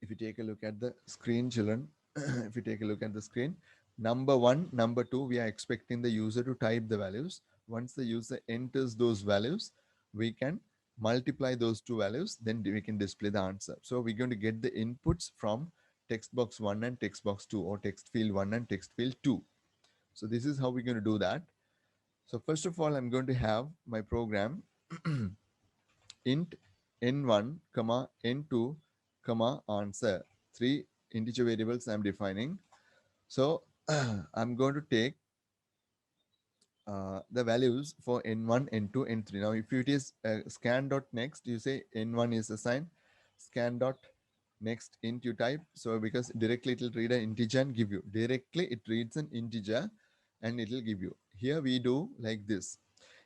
if you take a look at the screen, children, if you take a look at the screen, number one, number two, we are expecting the user to type the values. Once the user enters those values, we can multiply those two values, then we can display the answer. So we're going to get the inputs from text box 1 and text box 2, or text field 1 and text field 2. So this is how we're going to do that. So first of all, I'm going to have my program int n1 comma n2 comma answer, three integer variables I'm defining. So I'm going to take the values for n1, n2, n3. Now if it is scan dot next, you say n1 is assigned, scan dot next int you type. So because directly it will read an integer and give you, directly it reads an integer and it will give you. Here we do like this.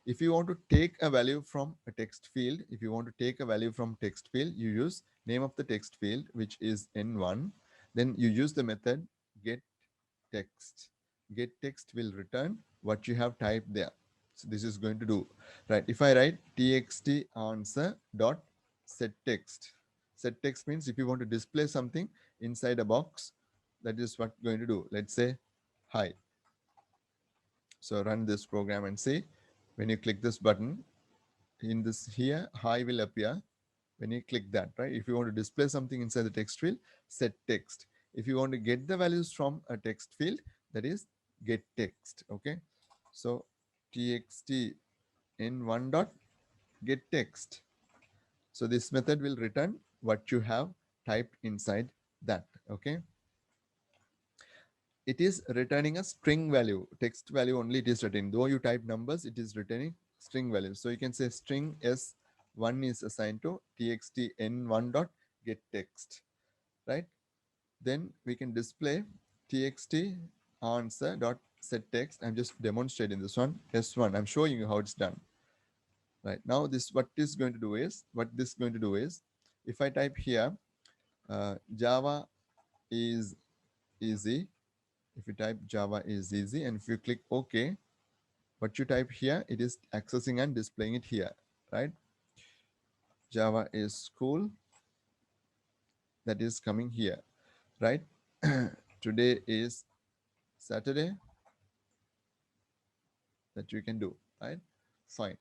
If you want to take a value from a text field, if you want to take a value from text field, you use name of the text field, which is n1. Then you use the method get text. Get text will return what you have typed there. So this is going to do, right? If I write txt answer dot set text. Set text means if you want to display something inside a box, that is what going to do. Let's say hi. So run this program and see, when you click this button, in this here, hi will appear when you click that, right? If you want to display something inside the text field, set text. If you want to get the values from a text field, that is get text. Okay. So txt n1 dot get text. So this method will return what you have typed inside that. Okay. It is returning a string value, text value only it is returning. Though you type numbers, it is returning string values. So you can say string s1 is assigned to txt n1 dot get text, right? Then we can display txt answer dot set text. I'm just demonstrating this one, s1. I'm showing you how it's done. Right now, what this is going to do is, if I type here, Java is easy. If you type Java is easy, and if you click OK, what you type here, it is accessing and displaying it here, right? Java is cool, that is coming here, right? Today is Saturday, that you can do, right? Fine.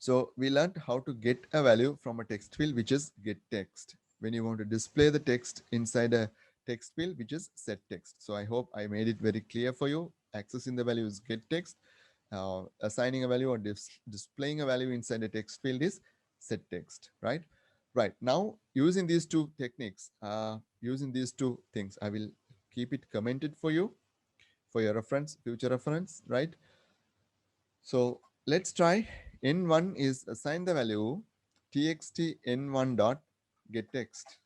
So we learned how to get a value from a text field, which is get text. When you want to display the text inside a text field, which is set text. So I hope I made it very clear for you. Accessing the value is get text. Assigning a value or displaying a value inside a text field is set text, right? Right. Now, using these two techniques, using these two things, I will keep it commented for you, for your reference, future reference, right? So let's try. N1 is assign the value txt n1 dot get text.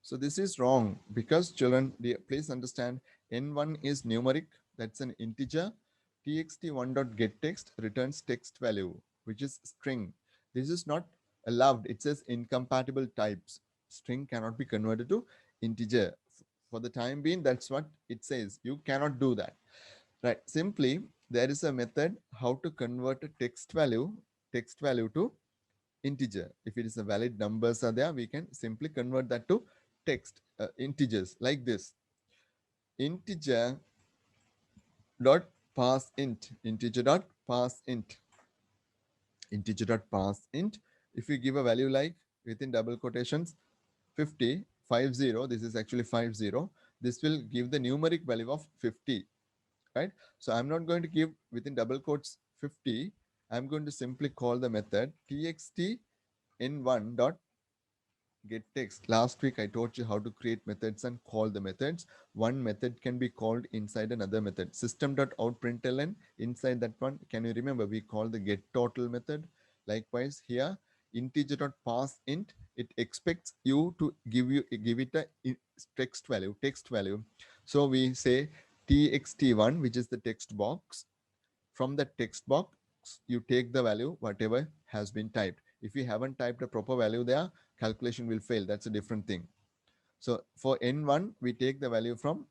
So this is wrong, because children, please understand, n1 is numeric, that's an integer. Txt1 dot get text returns text value, which is string. This is not allowed. It says incompatible types. String cannot be converted to integer. For the time being, that's what it says. You cannot do that. Right. Simply, there is a method how to convert a text value to integer. If it is a valid numbers are there, we can simply convert that to text integers like this. Integer dot pass int. Integer dot pass int. Integer dot pass int. If you give a value like within double quotations 50, 50, this is actually 50. This will give the numeric value of 50. Right? So I'm not going to give within double quotes 50. I'm going to simply call the method txt n1 dot Get text. Last week I taught you how to create methods and call the methods. One method can be called inside another method. System.out.println, inside that one, can you remember we call the get total method? Likewise here, integer.parseInt, it expects you to give it a text value. So we say txt1, which is the text box. From the text box, you take the value, whatever has been typed. If you haven't typed a proper value there, calculation will fail. That's a different thing. So for n1, we take the value from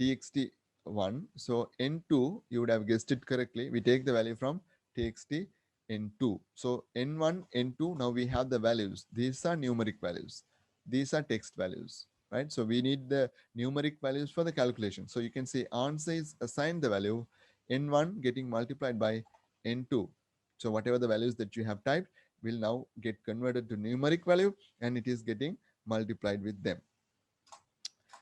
txt1. So n2, you would have guessed it correctly. We take the value from txt n2. So n1, n2, now we have the values. These are numeric values. These are text values, right? So we need the numeric values for the calculation. So you can say answer is assigned the value n1 getting multiplied by n2. So whatever the values that you have typed will now get converted to numeric value, and it is getting multiplied with them.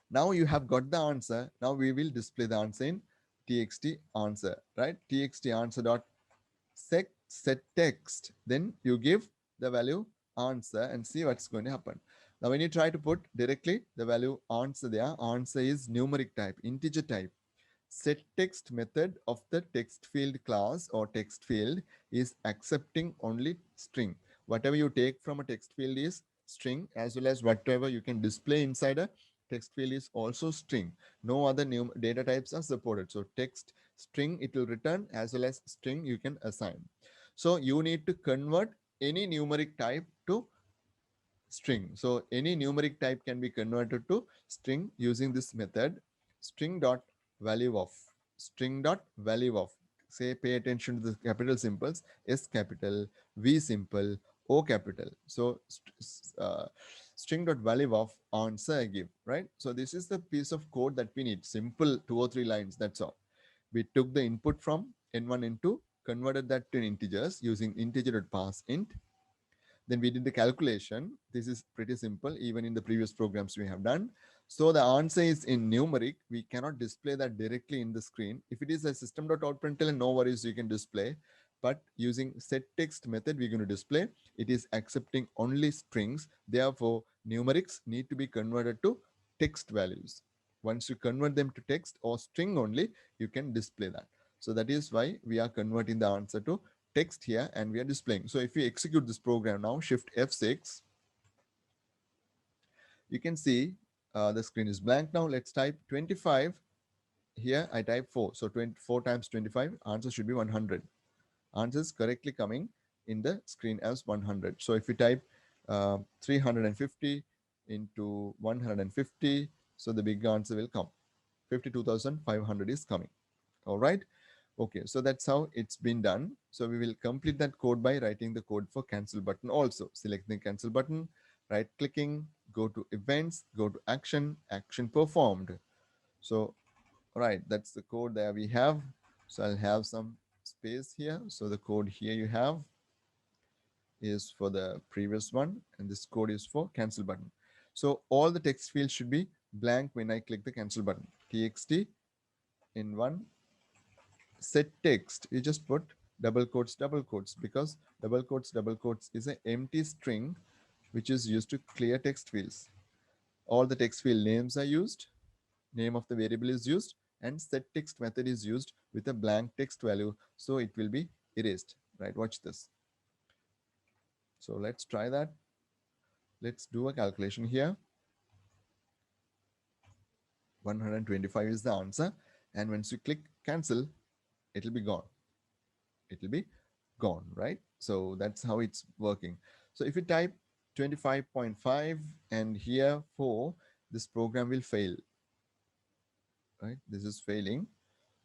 Now you have got the answer. Now we will display the answer in txt answer, right? Txt answer dot set text. Then you give the value answer and see what's going to happen. Now when you try to put directly the value answer there, answer is numeric type, integer type. Set text method of the text field class or text field is accepting only string. Whatever you take from a text field is string, as well as whatever you can display inside a text field is also string. No other new data types are supported. So text string it will return, as well as string you can assign. So you need to convert any numeric type to string. So any numeric type can be converted to string using this method, string dot value of, string dot value of. Say, pay attention to the capital symbols, S capital, V simple, O capital. So string dot value of answer I give, right? So this is the piece of code that we need. Simple 2 or 3 lines, that's all. We took the input from n1, n2, converted that to integers using integer.parseInt. Then we did the calculation. This is pretty simple, even in the previous programs we have done. So the answer is in numeric. We cannot display that directly in the screen. If it is a system.out.println, no worries, you can display. But using set text method, we're going to display. It is accepting only strings. Therefore, numerics need to be converted to text values. Once you convert them to text or string only, you can display that. So that is why we are converting the answer to text here, and we are displaying. So if we execute this program now, shift F6, you can see the screen is blank now. Let's type 25. Here I type 4. So 24 times 25, answer should be 100. Answer is correctly coming in the screen as 100. So if we type 350 into 150, so the big answer will come. 52,500 is coming. All right. Okay, so that's how it's been done. So we will complete that code by writing the code for cancel button also. Select the cancel button, right clicking, go to events, go to action, action performed. So, right, that's the code that we have. So I'll have some space here. So the code here you have is for the previous one, and this code is for cancel button. So all the text fields should be blank when I click the cancel button. TXT in one, set text, you just put double quotes, because double quotes is an empty string which is used to clear text fields. All the text field names are used, name of the variable is used, and set text method is used with a blank text value, so it will be erased, right? Watch this. So let's try that. Let's do a calculation here. 125 is the answer, and once you click cancel, it'll be gone. It'll be gone, right? So that's how it's working. So if you type 25.5 and here 4, this program will fail, right? This is failing.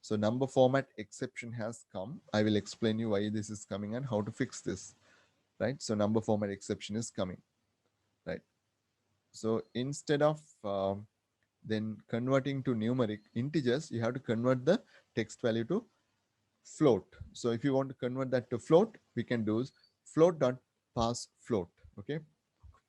So number format exception has come. I will explain you why this is coming and how to fix this, right? So number format exception is coming, right? So instead of then converting to numeric integers, you have to convert the text value to float. So if you want to convert that to float, we can do float dot pass float. Okay,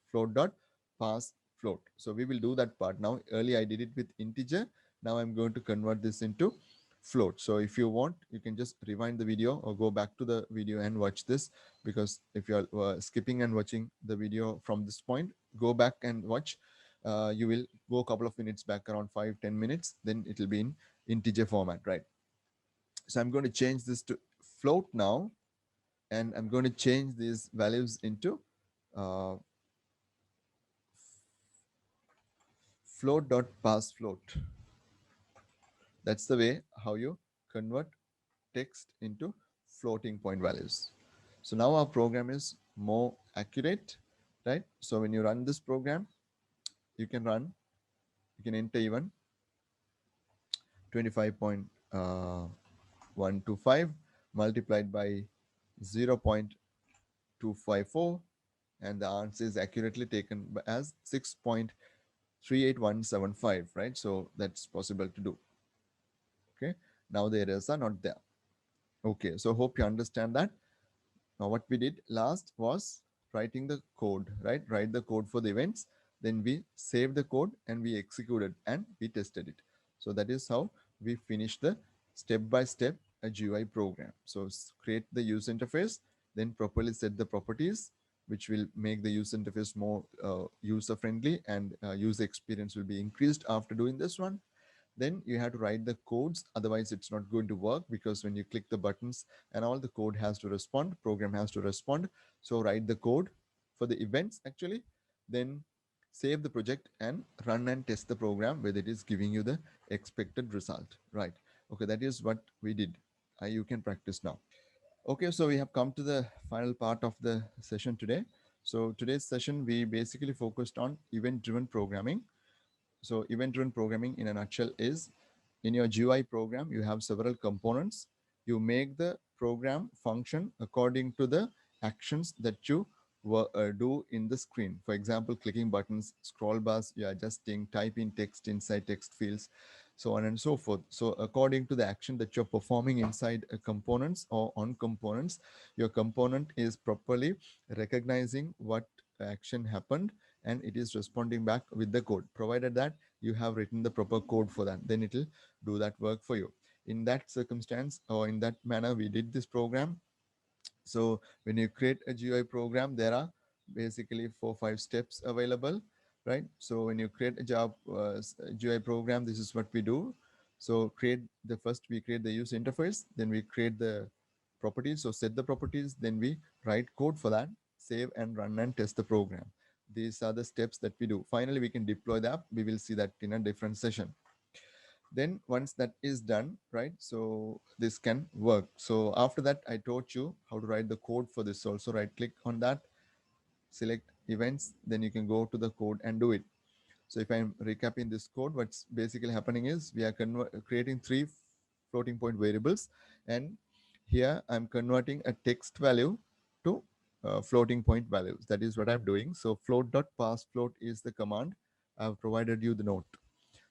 float dot pass float. So we will do that part now. Earlier I did it with integer. Now I'm going to convert this into float. So if you want, you can just rewind the video or go back to the video and watch this, because if you're skipping and watching the video from this point, go back and watch, you will go a couple of minutes back, around 5-10 minutes, then it will be in integer format, right? So I'm going to change this to float now, and I'm going to change these values into uh, float dot pass float. That's the way how you convert text into floating point values. So now our program is more accurate, right? So when you run this program, you can run, you can enter even 25.125 multiplied by 0.254, and the answer is accurately taken as 6.38175, right? So that's possible to do. Okay, now the errors are not there. Okay, so hope you understand that. Now what we did last was writing the code, right? Write the code for the events, then we save the code and we executed and we tested it. So that is how we finished the step by step a GUI program. So create the user interface, then properly set the properties, which will make the user interface more user friendly, and user experience will be increased after doing this one. Then you have to write the codes, otherwise it's not going to work, because when you click the buttons and all, the code has to respond, program has to respond. So write the code for the events actually, then save the project and run and test the program whether it is giving you the expected result, right? Okay, that is what we did. You can practice now. Okay, so we have come to the final part of the session today. So today's session we basically focused on event driven programming. So event-driven programming in a nutshell is, in your GUI program, you have several components. You make the program function according to the actions that you do in the screen. For example, clicking buttons, scroll bars, you're adjusting, typing text inside text fields, so on and so forth. So according to the action that you're performing inside components or on components, your component is properly recognizing what action happened, and it is responding back with the code, provided that you have written the proper code for that, then it will do that work for you. In that circumstance, or in that manner, we did this program. So when you create a GUI program, there are basically 4-5 steps available, right? So when you create a GUI program, this is what we do. So we create the user interface, then we create the properties, so set the properties, then we write code for that, save and run and test the program. These are the steps that we do. Finally, we can deploy the app. We will see that in a different session. Then once that is done, right, so this can work. So after that, I taught you how to write the code for this also. Right click on that, select events, then you can go to the code and do it. So if I'm recapping this code, what's basically happening is we are creating 3 floating point variables, and here I'm converting a text value to floating point values. That is what I'm doing. So float.parsefloat is the command. I've provided you the note.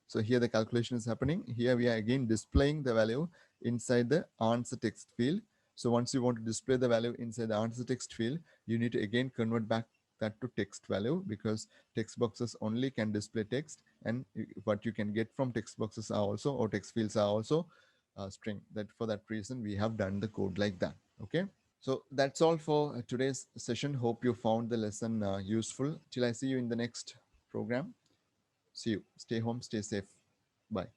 So here the calculation is happening. Here we are again displaying the value inside the answer text field. So once you want to display the value inside the answer text field, you need to again convert back that to text value, because text boxes only can display text, and what you can get from text boxes are also, or text fields are also string. That for that reason we have done the code like that. Okay. So that's all for today's session. Hope you found the lesson useful. Till I see you in the next program. See you. Stay home, stay safe. Bye.